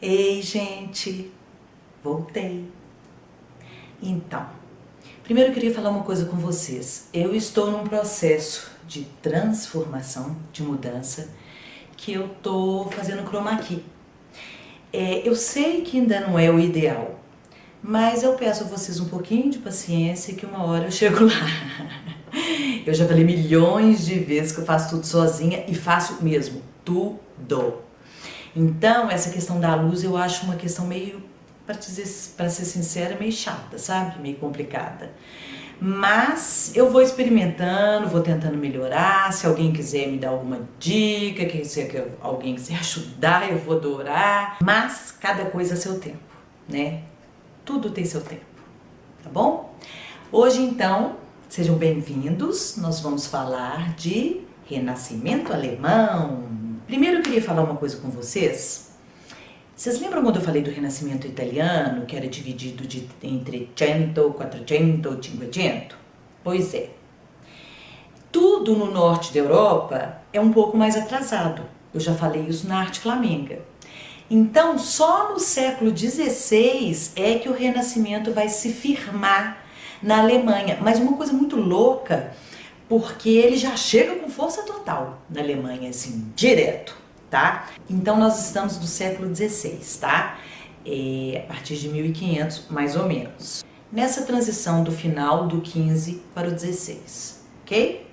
Ei, gente, voltei. Então, primeiro eu queria falar uma coisa com vocês. Eu estou num processo de transformação, de mudança, que eu tô fazendo chroma key. Eu sei que ainda não é o ideal, mas eu peço a vocês um pouquinho de paciência que uma hora eu chego lá. Eu já falei milhões de vezes que eu faço tudo sozinha e faço mesmo, tudo. Então, essa questão da luz eu acho uma questão meio, para ser sincera, meio chata, sabe? Meio complicada. Mas eu vou experimentando, vou tentando melhorar. Se alguém quiser me dar alguma dica, alguém quiser ajudar, eu vou adorar. Mas cada coisa a seu tempo, né? Tudo tem seu tempo, tá bom? Hoje, então, sejam bem-vindos. Nós vamos falar de Renascimento Alemão. Primeiro eu queria falar uma coisa com vocês. Vocês lembram quando eu falei do Renascimento Italiano, que era dividido entre 100, 400, 500? Pois é. Tudo no norte da Europa é um pouco mais atrasado. Eu já falei isso na arte flamenga. Então, só no século XVI é que o Renascimento vai se firmar na Alemanha. Mas uma coisa muito louca, porque ele já chega com força total na Alemanha, assim, direto, tá? Então nós estamos no século XVI, tá? A partir de 1500, mais ou menos. Nessa transição do final do 15 para o 16, ok?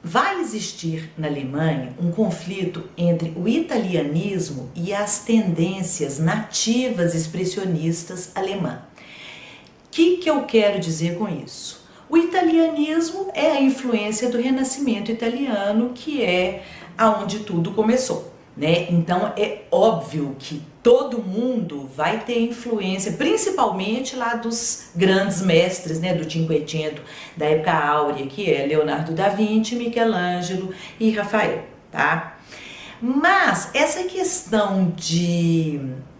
Vai existir na Alemanha um conflito entre o italianismo e as tendências nativas expressionistas alemãs. O que eu quero dizer com isso? O italianismo é a influência do Renascimento italiano, que é aonde tudo começou, né? Então é óbvio que todo mundo vai ter influência, principalmente lá dos grandes mestres, né, do Cinquecento, da época áurea, que é Leonardo da Vinci, Michelangelo e Rafael, tá? Mas essa questão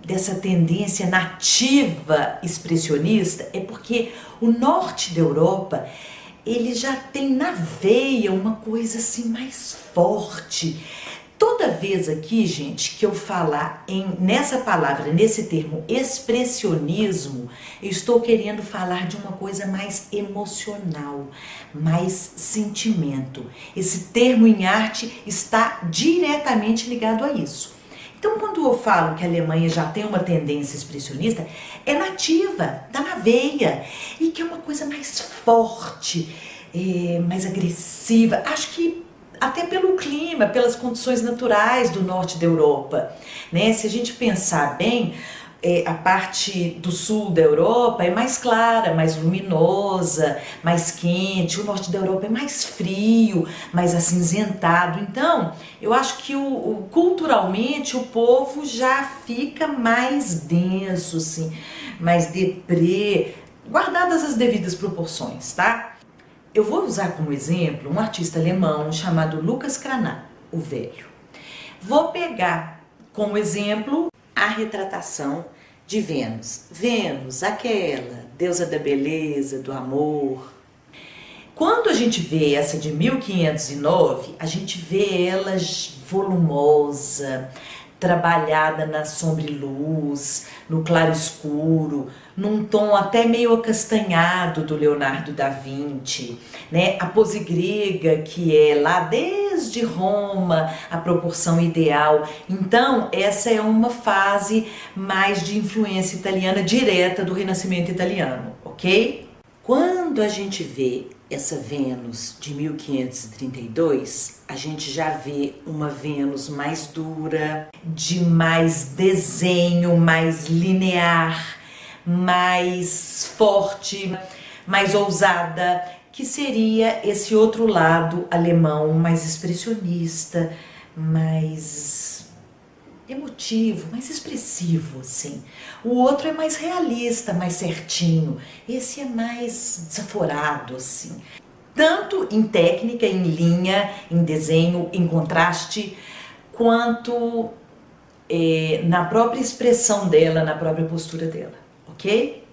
dessa tendência nativa expressionista é porque o norte da Europa, ele já tem na veia uma coisa assim mais forte. Toda vez aqui, gente, que eu falar nessa palavra, nesse termo expressionismo, eu estou querendo falar de uma coisa mais emocional, mais sentimento. Esse termo em arte está diretamente ligado a isso. Então, quando eu falo que a Alemanha já tem uma tendência expressionista, é nativa, tá na veia, e que é uma coisa mais forte, mais agressiva. Acho que até pelo clima, pelas condições naturais do norte da Europa, né? Se a gente pensar bem, a parte do sul da Europa é mais clara, mais luminosa, mais quente. O norte da Europa é mais frio, mais acinzentado. Então, eu acho que culturalmente o povo já fica mais denso, assim, mais deprê, guardadas as devidas proporções, tá? Eu vou usar como exemplo um artista alemão chamado Lucas Cranach, o Velho. Vou pegar como exemplo a retratação de Vênus. Vênus, aquela deusa da beleza, do amor. Quando a gente vê essa de 1509, a gente vê ela volumosa, trabalhada na sombra e luz, no claro escuro, num tom até meio acastanhado do Leonardo da Vinci, né? A pose grega, que é lá desde Roma, a proporção ideal. Então, essa é uma fase mais de influência italiana direta do Renascimento italiano, ok? Quando a gente vê essa Vênus de 1532, a gente já vê uma Vênus mais dura, de mais desenho, mais linear, mais forte, mais ousada, que seria esse outro lado alemão mais expressionista, mais emotivo, mais expressivo, assim. O outro é mais realista, mais certinho. Esse é mais desaforado, assim. Tanto em técnica, em linha, em desenho, em contraste, quanto na própria expressão dela, na própria postura dela, ok?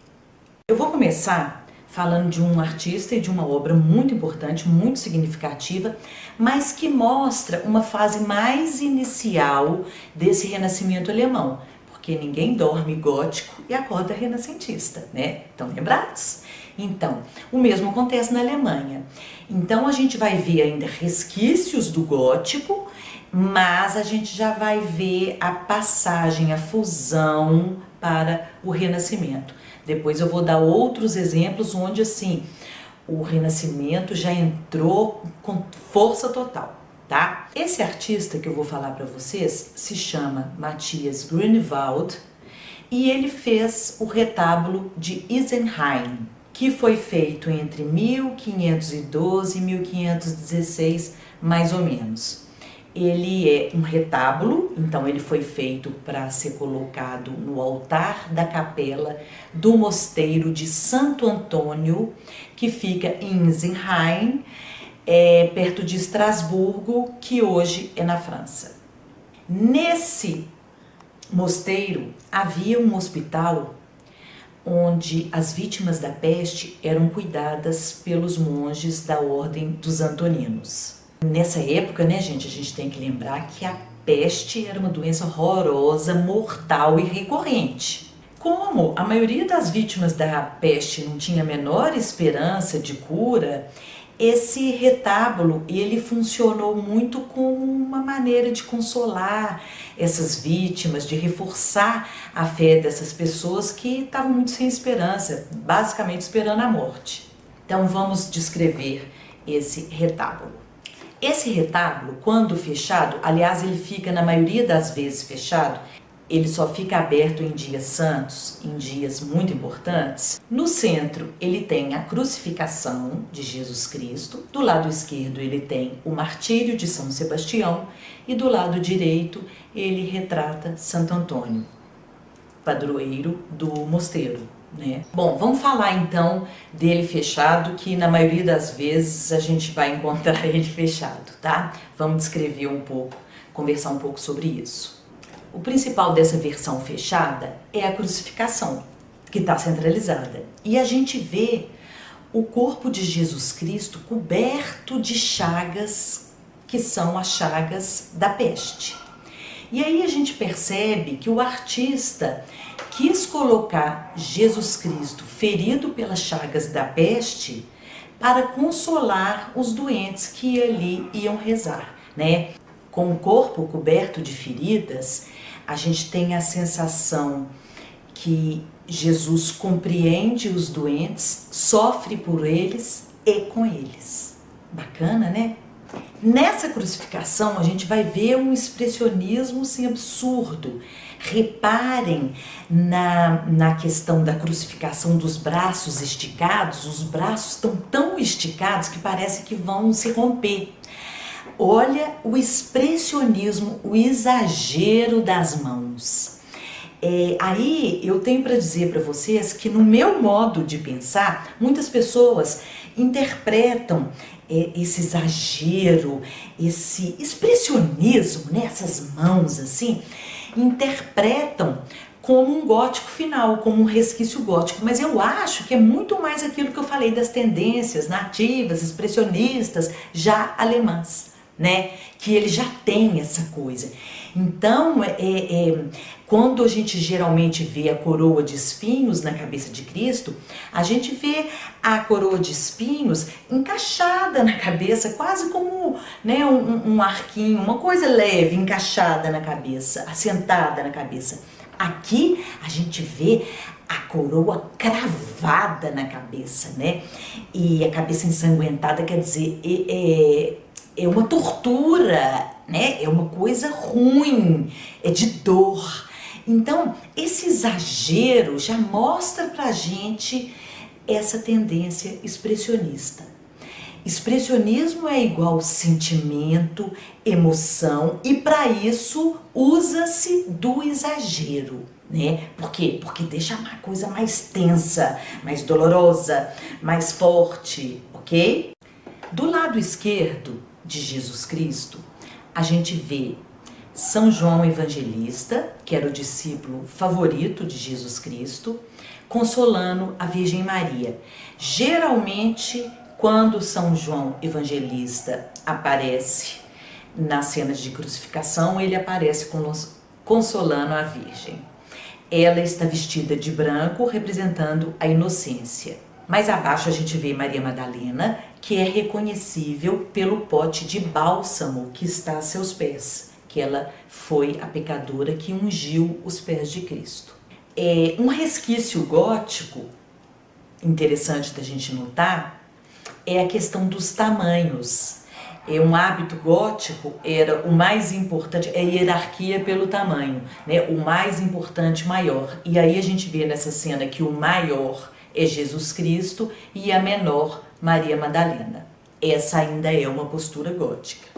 Eu vou começar falando de um artista e de uma obra muito importante, muito significativa, mas que mostra uma fase mais inicial desse renascimento alemão, porque porque ninguém dorme gótico e acorda renascentista, né? Estão lembrados? Então, o mesmo acontece na Alemanha. Então a gente vai ver ainda resquícios do gótico, mas a gente já vai ver a passagem, a fusão para o Renascimento. Depois eu vou dar outros exemplos onde assim o Renascimento já entrou com força total, tá? Esse artista que eu vou falar para vocês se chama Matthias Grünewald e ele fez o retábulo de Isenheim, que foi feito entre 1512 e 1516, mais ou menos. Ele é um retábulo, então ele foi feito para ser colocado no altar da capela do mosteiro de Santo Antônio, que fica em Isenheim, perto de Estrasburgo, que hoje é na França. Nesse mosteiro havia um hospital onde as vítimas da peste eram cuidadas pelos monges da Ordem dos Antoninos. Nessa época, né, gente, a gente tem que lembrar que a peste era uma doença horrorosa, mortal e recorrente. Como a maioria das vítimas da peste não tinha a menor esperança de cura, esse retábulo ele funcionou muito como uma maneira de consolar essas vítimas, de reforçar a fé dessas pessoas que estavam muito sem esperança, basicamente esperando a morte. Então vamos descrever esse retábulo. Esse retábulo, quando fechado, aliás, ele fica na maioria das vezes fechado, ele só fica aberto em dias santos, em dias muito importantes. No centro, ele tem a crucificação de Jesus Cristo, do lado esquerdo ele tem o martírio de São Sebastião e do lado direito ele retrata Santo Antônio, padroeiro do mosteiro, né? Bom, vamos falar então dele fechado, que na maioria das vezes a gente vai encontrar ele fechado, tá? Vamos descrever um pouco, conversar um pouco sobre isso. O principal dessa versão fechada é a crucificação, que está centralizada. E a gente vê o corpo de Jesus Cristo coberto de chagas, que são as chagas da peste. E aí a gente percebe que o artista quis colocar Jesus Cristo ferido pelas chagas da peste para consolar os doentes que ali iam rezar, né? Com o corpo coberto de feridas, a gente tem a sensação que Jesus compreende os doentes, sofre por eles e com eles. Bacana, né? Nessa crucificação a gente vai ver um expressionismo assim, absurdo. Reparem na questão da crucificação dos braços esticados, os braços estão tão esticados que parece que vão se romper. Olha o expressionismo, o exagero das mãos. Aí eu tenho para dizer para vocês que no meu modo de pensar, muitas pessoas interpretam esse exagero, esse expressionismo, né, essas mãos assim, interpretam como um gótico final, como um resquício gótico, mas eu acho que é muito mais aquilo que eu falei das tendências nativas, expressionistas, já alemãs, né, que ele já tem essa coisa. Então, quando a gente geralmente vê a coroa de espinhos na cabeça de Cristo, a gente vê a coroa de espinhos encaixada na cabeça, quase como, né, um arquinho, uma coisa leve, encaixada na cabeça, assentada na cabeça. Aqui a gente vê a coroa cravada na cabeça, né? E a cabeça ensanguentada quer dizer, é uma tortura, né? É uma coisa ruim, é de dor. Então, esse exagero já mostra pra gente essa tendência expressionista. Expressionismo é igual sentimento, emoção, e para isso usa-se do exagero, né? Por quê? Porque deixa uma coisa mais tensa, mais dolorosa, mais forte, ok? Do lado esquerdo de Jesus Cristo, a gente vê São João Evangelista, que era o discípulo favorito de Jesus Cristo, consolando a Virgem Maria. Geralmente, quando São João Evangelista aparece nas cenas de crucificação, ele aparece consolando a Virgem. Ela está vestida de branco, representando a inocência. Mais abaixo a gente vê Maria Madalena, que é reconhecível pelo pote de bálsamo que está a seus pés, que ela foi a pecadora que ungiu os pés de Cristo. Um resquício gótico interessante da gente notar é a questão dos tamanhos. Um hábito gótico era o mais importante, é a hierarquia pelo tamanho, né? O mais importante, maior. E aí a gente vê nessa cena que o maior é Jesus Cristo e a menor, Maria Madalena. Essa ainda é uma postura gótica.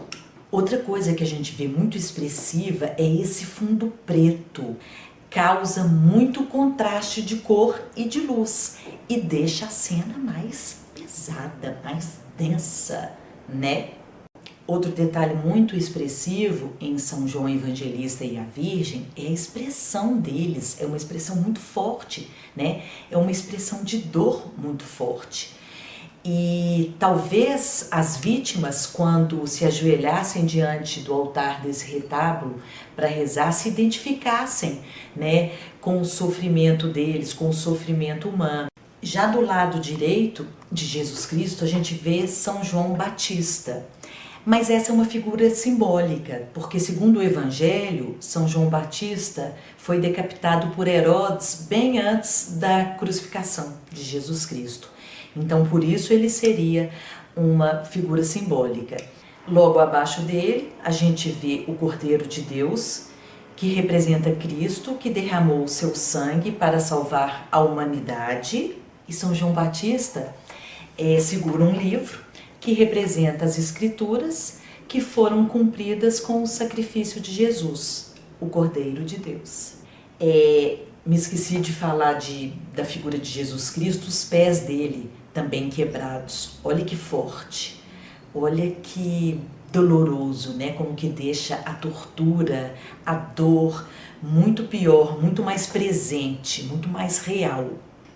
Outra coisa que a gente vê muito expressiva é esse fundo preto. Causa muito contraste de cor e de luz e deixa a cena mais pesada, mais densa, né? Outro detalhe muito expressivo em São João Evangelista e a Virgem é a expressão deles, é uma expressão muito forte, né? É uma expressão de dor muito forte. E talvez as vítimas, quando se ajoelhassem diante do altar desse retábulo para rezar, se identificassem, né, com o sofrimento deles, com o sofrimento humano. Já do lado direito de Jesus Cristo, a gente vê São João Batista. Mas essa é uma figura simbólica, porque segundo o Evangelho, São João Batista foi decapitado por Herodes bem antes da crucificação de Jesus Cristo. Então, por isso ele seria uma figura simbólica. Logo abaixo dele, a gente vê o Cordeiro de Deus, que representa Cristo, que derramou o seu sangue para salvar a humanidade. E São João Batista segura um livro que representa as Escrituras que foram cumpridas com o sacrifício de Jesus, o Cordeiro de Deus. Me esqueci de falar da figura de Jesus Cristo, os pés dele também quebrados. Olha que forte, olha que doloroso, né? Como que deixa a tortura, a dor muito pior, muito mais presente, muito mais real.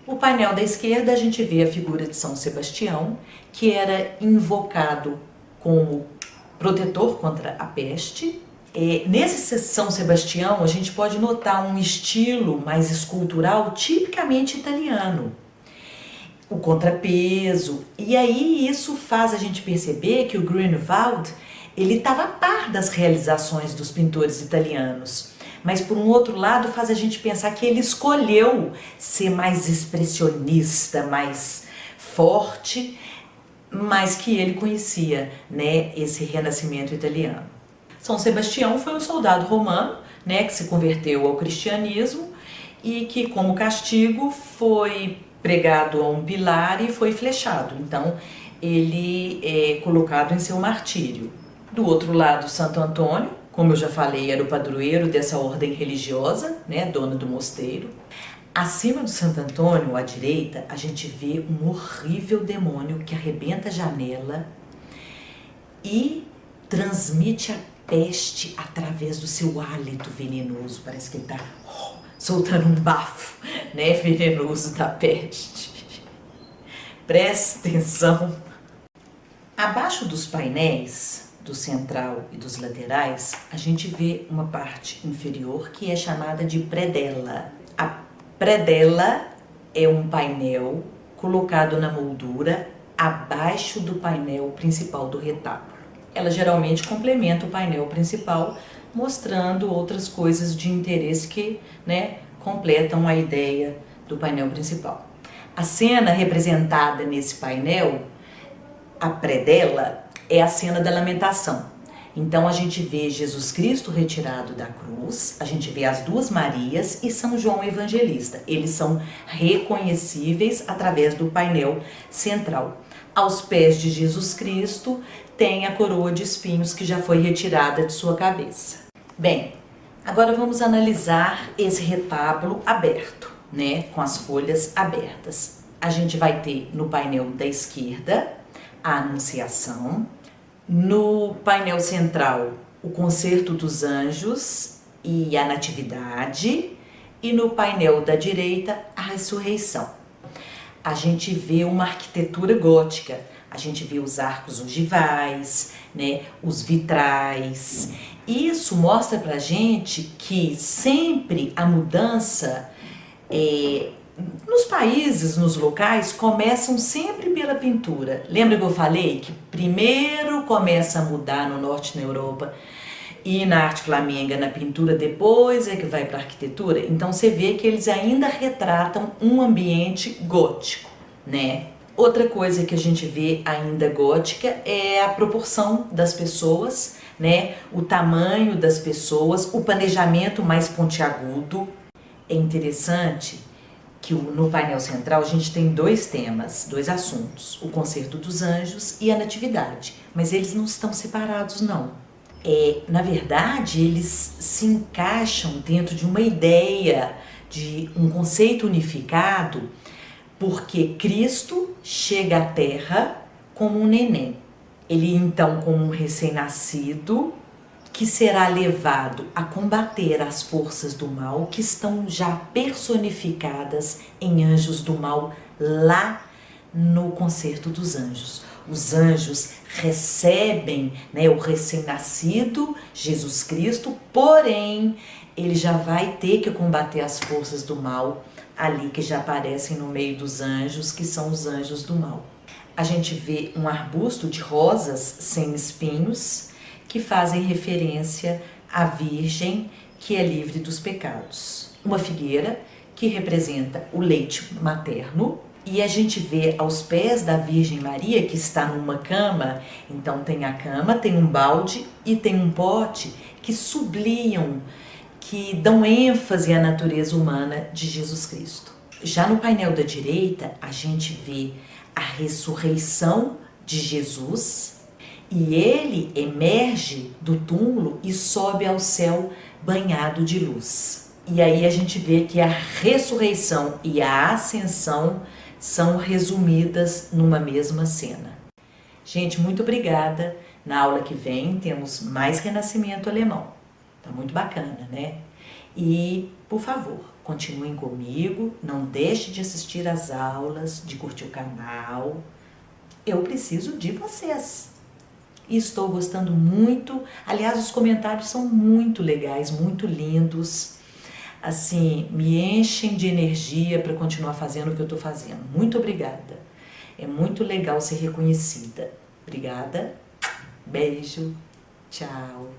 No painel da esquerda a gente vê a figura de São Sebastião, que era invocado como protetor contra a peste. Nesse São Sebastião a gente pode notar um estilo mais escultural tipicamente italiano. O contrapeso, e aí isso faz a gente perceber que o Grünewald ele estava a par das realizações dos pintores italianos. Mas por um outro lado faz a gente pensar que ele escolheu ser mais expressionista, mais forte, mas que ele conhecia, né, esse renascimento italiano. São Sebastião foi um soldado romano, né, que se converteu ao cristianismo e que, como castigo, foi pregado a um pilar e foi flechado. Então ele é colocado em seu martírio. Do outro lado, Santo Antônio, como eu já falei, era o padroeiro dessa ordem religiosa, né, dona do mosteiro. Acima do Santo Antônio, à direita, a gente vê um horrível demônio que arrebenta a janela e transmite a peste através do seu hálito venenoso. Parece que ele está soltando um bafo, né, venenoso da peste. Presta atenção. Abaixo dos painéis, do central e dos laterais, a gente vê uma parte inferior que é chamada de predela. A predela é um painel colocado na moldura abaixo do painel principal do retábulo. Ela geralmente complementa o painel principal, mostrando outras coisas de interesse que, né, completam a ideia do painel principal. A cena representada nesse painel, a predela, é a cena da lamentação. Então a gente vê Jesus Cristo retirado da cruz, a gente vê as duas Marias e São João Evangelista. Eles são reconhecíveis através do painel central. Aos pés de Jesus Cristo tem a coroa de espinhos que já foi retirada de sua cabeça. Bem, agora vamos analisar esse retábulo aberto, né, com as folhas abertas. A gente vai ter no painel da esquerda a Anunciação, no painel central o Concerto dos Anjos e a Natividade, e no painel da direita a Ressurreição. A gente vê uma arquitetura gótica, A gente vê os arcos ogivais, né, os vitrais. Isso mostra pra gente que sempre a mudança nos países, nos locais, começam sempre pela pintura. Lembra que eu falei que primeiro começa a mudar no norte, na Europa, e na arte flamenga, na pintura, depois é que vai para a arquitetura? Então você vê que eles ainda retratam um ambiente gótico, né? Outra coisa que a gente vê ainda gótica é a proporção das pessoas, né? O tamanho das pessoas, o planejamento mais pontiagudo. É interessante que no painel central a gente tem dois temas, dois assuntos, o Concerto dos Anjos e a Natividade, mas eles não estão separados não. Na verdade, eles se encaixam dentro de uma ideia, de um conceito unificado, porque Cristo chega à Terra como um neném. Ele então como um recém-nascido, que será levado a combater as forças do mal que estão já personificadas em anjos do mal lá no Concerto dos Anjos. Os anjos recebem, né, o recém-nascido Jesus Cristo, porém ele já vai ter que combater as forças do mal ali que já aparecem no meio dos anjos, que são os anjos do mal. A gente vê um arbusto de rosas sem espinhos, que fazem referência à Virgem que é livre dos pecados. Uma figueira que representa o leite materno, e a gente vê aos pés da Virgem Maria, que está numa cama, então tem a cama, tem um balde e tem um pote que sublinham, que dão ênfase à natureza humana de Jesus Cristo. Já no painel da direita, a gente vê a ressurreição de Jesus, e ele emerge do túmulo e sobe ao céu banhado de luz. E aí a gente vê que a ressurreição e a ascensão são resumidas numa mesma cena. Gente, muito obrigada. Na aula que vem temos mais Renascimento alemão. Tá muito bacana, né? E, por favor, continuem comigo, não deixe de assistir às aulas, de curtir o canal. Eu preciso de vocês. E estou gostando muito. Aliás, os comentários são muito legais, muito lindos. Assim, me enchem de energia para continuar fazendo o que eu estou fazendo. Muito obrigada. É muito legal ser reconhecida. Obrigada. Beijo. Tchau.